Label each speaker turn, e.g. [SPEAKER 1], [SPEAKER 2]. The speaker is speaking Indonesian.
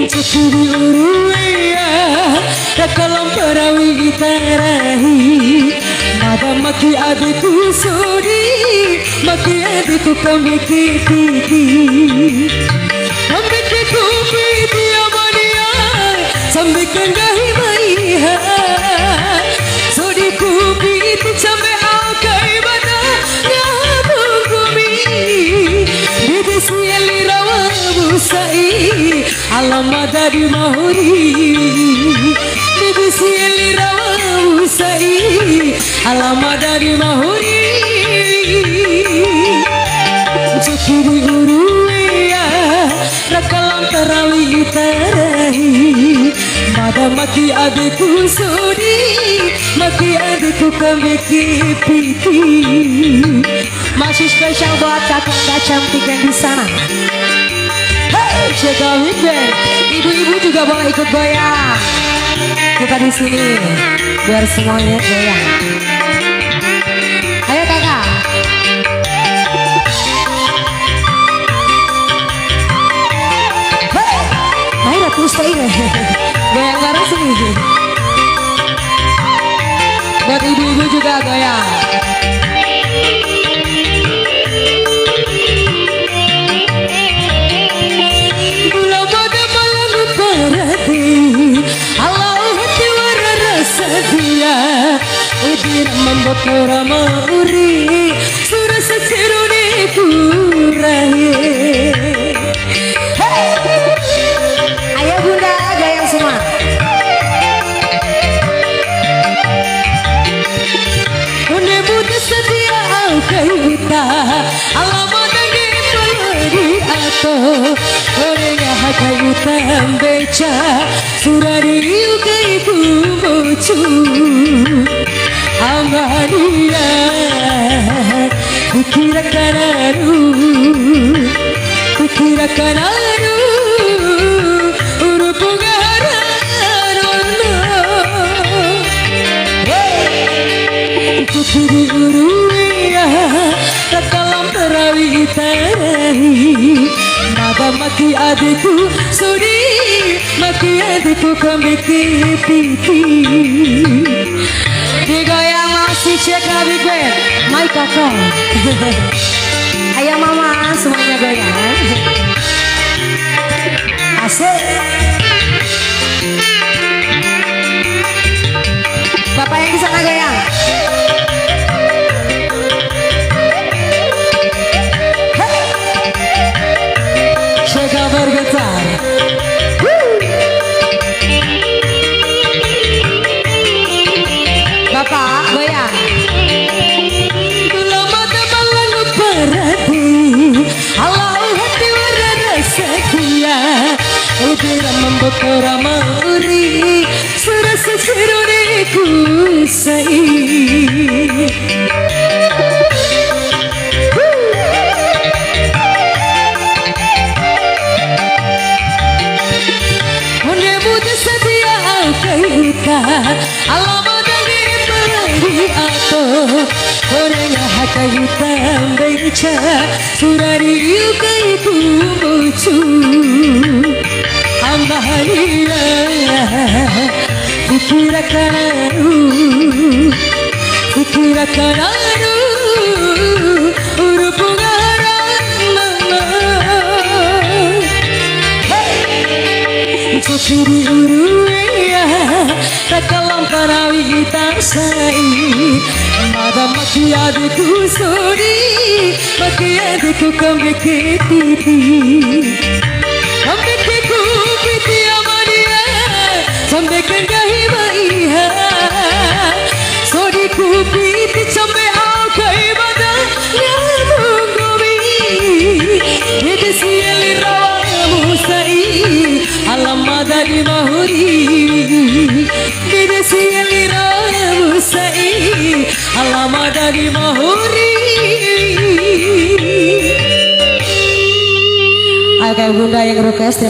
[SPEAKER 1] Cukuri uruya rakalam perawi tarahi nada maki adikku suri maki adikku kamiki titi kamiki kupiti amania sambikan gahi maiha suri kupiti chambe akai bana ngabungumi bidisi elirawa busai alama dari mahuri bibisi elirawa usai alama dari mahuri cukiri uruya rakalam tarawi tarahi mada maki adikku suri maki adikku kamiki piti. Masih spesial buat kakak cantik yang di sana. Jaga weekend, ibu-ibu juga boleh ikut goyang. Kita di sini biar semuanya goyang. Ayo kakak. Ayo terus ini goyang bareng sini. Buat ibu-ibu juga goyang. Udir membokora mauri surasa cerune purahe. Ayo bunda goyang semua. Bunda muda setia kaita alama dangi pelari ato orangnya kaita beca surari ukai bumocu Amaria kukira kanaru urupugara kukiri uruya rakalam tarawi tarahi nada maki adikku suri maki adikku kamiki piti. Digoyang masih cek nabi gue my kakak. Ayo mama semuanya goyang. Asik. Bapak yang di sana goyang. Cek bergetar. Bapak goyang. Lama tebalan berarti Allah hati warna sekia udara membokora mauri serasa ceruniku sei. Menyebut setia kaita alama atau orangnya haka hitam beca surari yukai bumocu ambaharia kukira kanaru urupugara mama cukiri uruya rakalam parawi tasai mada maki adikku suri maki adikku kamiki titi kamiki kupiti amania sambekan gahi maiha suri kupiti chambe akai bada nyabungumi bidisi elirawa musai alama dari mahuri bidisi elirawa musai alama dari mahuri. Ayo bunda yang request.